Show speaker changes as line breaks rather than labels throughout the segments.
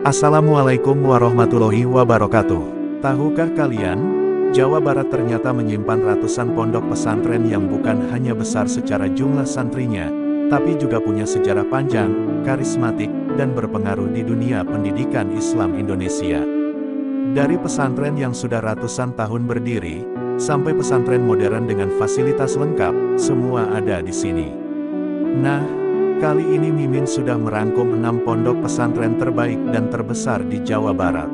Assalamualaikum warahmatullahi wabarakatuh. Tahukah kalian, Jawa Barat ternyata menyimpan ratusan pondok pesantren yang bukan hanya besar secara jumlah santrinya, tapi juga punya sejarah panjang, karismatik, dan berpengaruh di dunia pendidikan Islam Indonesia. Dari pesantren yang sudah ratusan tahun berdiri, sampai pesantren modern dengan fasilitas lengkap, semua ada di sini. Nah, kali ini Mimin sudah merangkum 6 pondok pesantren terbaik dan terbesar di Jawa Barat.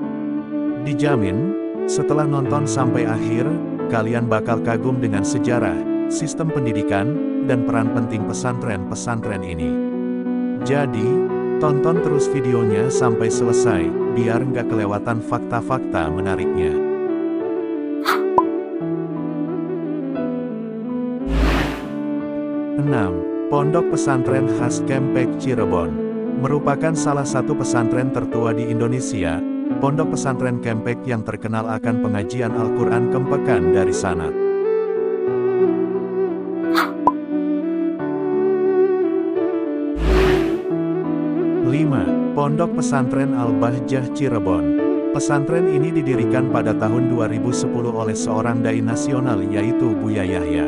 Dijamin, setelah nonton sampai akhir, kalian bakal kagum dengan sejarah, sistem pendidikan, dan peran penting pesantren-pesantren ini. Jadi, tonton terus videonya sampai selesai, biar nggak kelewatan fakta-fakta menariknya. 6. Pondok Pesantren Khas Kempek Cirebon. Merupakan salah satu pesantren tertua di Indonesia, Pondok Pesantren Kempek yang terkenal akan pengajian Al-Quran Kempekan dari sana. Pondok Pesantren Al-Bahjah Cirebon. Pesantren ini didirikan pada tahun 2010 oleh seorang dai nasional yaitu Buya Yahya.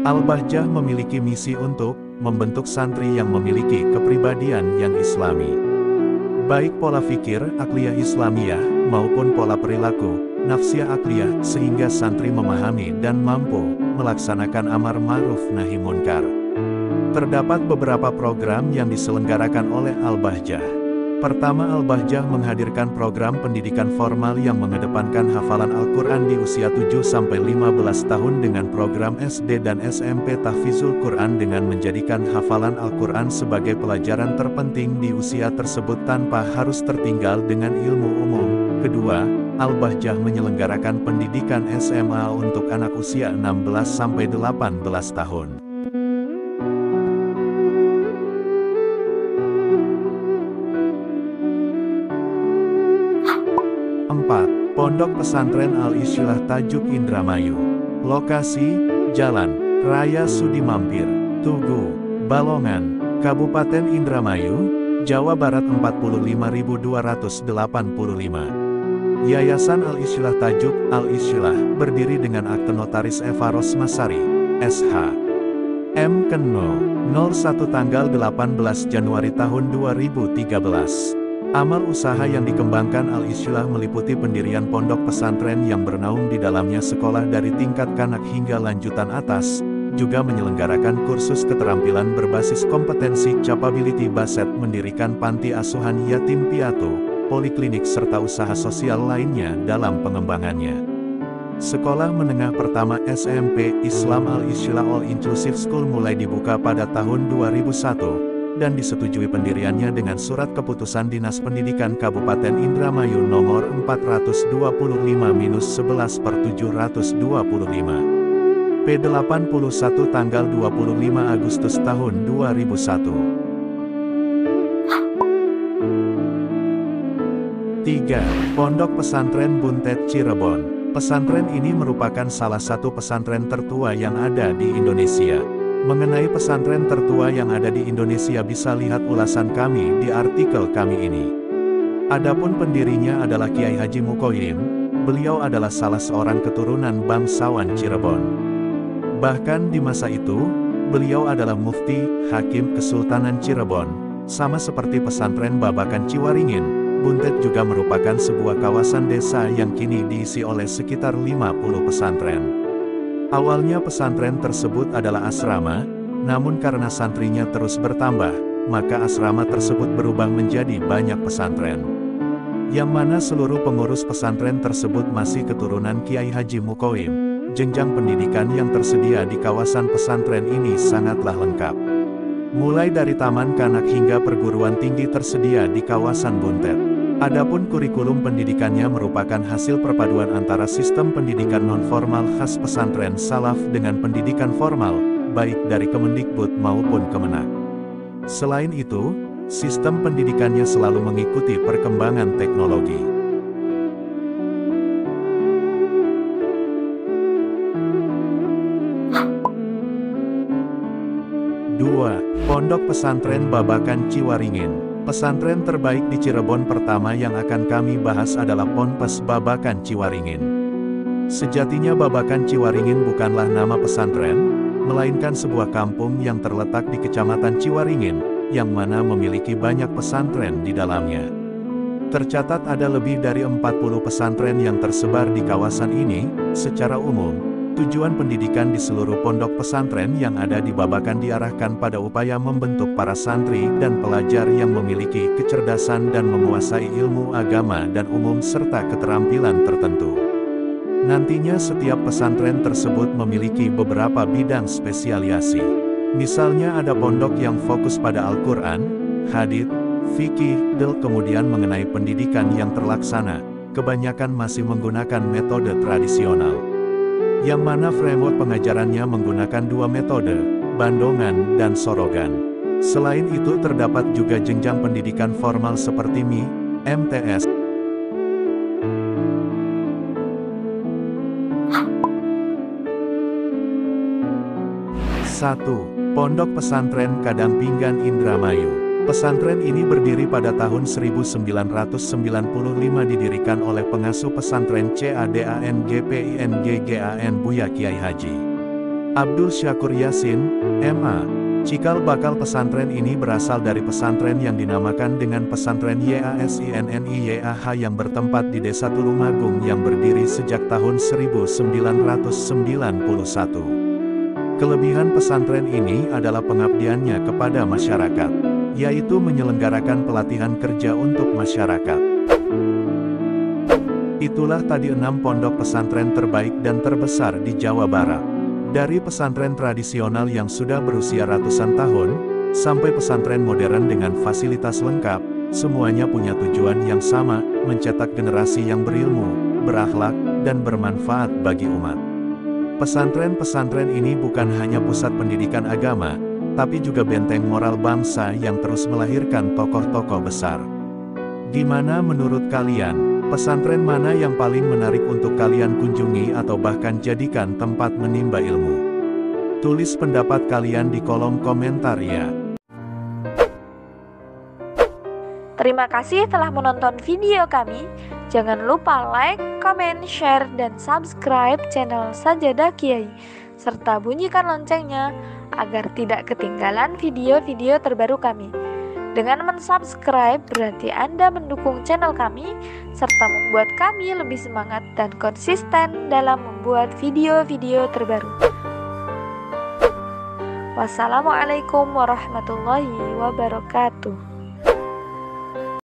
Al-Bahjah memiliki misi untuk membentuk santri yang memiliki kepribadian yang islami. Baik pola fikir, akliyah Islamiyah, maupun pola perilaku, nafsiyah akliyah, sehingga santri memahami dan mampu melaksanakan amar ma'ruf nahi munkar. Terdapat beberapa program yang diselenggarakan oleh Al-Bahjah. Pertama, Al-Bahjah menghadirkan program pendidikan formal yang mengedepankan hafalan Al-Quran di usia 7-15 tahun dengan program SD dan SMP Tahfizul Quran dengan menjadikan hafalan Al-Quran sebagai pelajaran terpenting di usia tersebut tanpa harus tertinggal dengan ilmu umum. Kedua, Al-Bahjah menyelenggarakan pendidikan SMA untuk anak usia 16-18 tahun. 4. Pondok Pesantren Al-Isylah Tajuk Indramayu. Lokasi, Jalan Raya Sudimampir, Tugu, Balongan, Kabupaten Indramayu, Jawa Barat 45285. Yayasan Al-Isylah Tajuk Al-Isylah berdiri dengan akte notaris Eva Rosmasari, SH. M. Keno, 01 tanggal 18 Januari tahun 2013. Amal usaha yang dikembangkan Al-Isylah meliputi pendirian pondok pesantren yang bernaung di dalamnya sekolah dari tingkat kanak hingga lanjutan atas, juga menyelenggarakan kursus keterampilan berbasis kompetensi capability based, mendirikan panti asuhan yatim piatu, poliklinik serta usaha sosial lainnya dalam pengembangannya. Sekolah menengah pertama SMP Islam Al-Isylah All Inclusive School mulai dibuka pada tahun 2001. Dan disetujui pendiriannya dengan Surat Keputusan Dinas Pendidikan Kabupaten Indramayu nomor 425/11/725. P81 tanggal 25 Agustus tahun 2001. 3. Pondok Pesantren Buntet Cirebon. Pesantren ini merupakan salah satu pesantren tertua yang ada di Indonesia. Mengenai pesantren tertua yang ada di Indonesia bisa lihat ulasan kami di artikel kami ini. Adapun pendirinya adalah Kiai Haji Mukoyim, beliau adalah salah seorang keturunan bangsawan Cirebon. Bahkan di masa itu, beliau adalah mufti, hakim Kesultanan Cirebon. Sama seperti pesantren Babakan Ciwaringin, Buntet juga merupakan sebuah kawasan desa yang kini diisi oleh sekitar 50 pesantren. Awalnya pesantren tersebut adalah asrama, namun karena santrinya terus bertambah, maka asrama tersebut berubah menjadi banyak pesantren. Yang mana seluruh pengurus pesantren tersebut masih keturunan Kiai Haji Mukoyim. Jenjang pendidikan yang tersedia di kawasan pesantren ini sangatlah lengkap. Mulai dari taman kanak hingga perguruan tinggi tersedia di kawasan Buntet. Adapun kurikulum pendidikannya merupakan hasil perpaduan antara sistem pendidikan non-formal khas pesantren salaf dengan pendidikan formal, baik dari Kemendikbud maupun Kemenak. Selain itu, sistem pendidikannya selalu mengikuti perkembangan teknologi. 2. Pondok Pesantren Babakan Ciwaringin. Pesantren terbaik di Cirebon pertama yang akan kami bahas adalah Ponpes Babakan Ciwaringin. Sejatinya Babakan Ciwaringin bukanlah nama pesantren, melainkan sebuah kampung yang terletak di Kecamatan Ciwaringin, yang mana memiliki banyak pesantren di dalamnya. Tercatat ada lebih dari 40 pesantren yang tersebar di kawasan ini. Secara umum, tujuan pendidikan di seluruh pondok pesantren yang ada di Babakan diarahkan pada upaya membentuk para santri dan pelajar yang memiliki kecerdasan dan menguasai ilmu agama dan umum serta keterampilan tertentu. Nantinya setiap pesantren tersebut memiliki beberapa bidang spesialisasi. Misalnya ada pondok yang fokus pada Al-Quran, hadits, fikih, kemudian mengenai pendidikan yang terlaksana, kebanyakan masih menggunakan metode tradisional. Yang mana framework pengajarannya menggunakan dua metode, Bandongan dan Sorogan. Selain itu terdapat juga jenjang pendidikan formal seperti MI, MTS. 1. Pondok Pesantren Kadangpinggan Indramayu. Pesantren ini berdiri pada tahun 1995 didirikan oleh pengasuh pesantren CADANGPINGGAN Buya Kiai Haji Abdul Syakur Yasin, MA. Cikal bakal pesantren ini berasal dari pesantren yang dinamakan dengan pesantren YASINNIYAH yang bertempat di Desa Tulungagung yang berdiri sejak tahun 1991. Kelebihan pesantren ini adalah pengabdiannya kepada masyarakat, yaitu menyelenggarakan pelatihan kerja untuk masyarakat. Itulah tadi 6 pondok pesantren terbaik dan terbesar di Jawa Barat. Dari pesantren tradisional yang sudah berusia ratusan tahun, sampai pesantren modern dengan fasilitas lengkap, semuanya punya tujuan yang sama, mencetak generasi yang berilmu, berakhlak, dan bermanfaat bagi umat. Pesantren-pesantren ini bukan hanya pusat pendidikan agama, tapi juga benteng moral bangsa yang terus melahirkan tokoh-tokoh besar. Gimana menurut kalian, pesantren mana yang paling menarik untuk kalian kunjungi atau bahkan jadikan tempat menimba ilmu? Tulis pendapat kalian di kolom komentar ya.
Terima kasih telah menonton video kami. Jangan lupa like, komen, share, dan subscribe channel Sajadah Kiai, serta bunyikan loncengnya agar tidak ketinggalan video-video terbaru kami. Dengan mensubscribe berarti Anda mendukung channel kami, serta membuat kami lebih semangat dan konsisten dalam membuat video-video terbaru. Wassalamualaikum warahmatullahi wabarakatuh.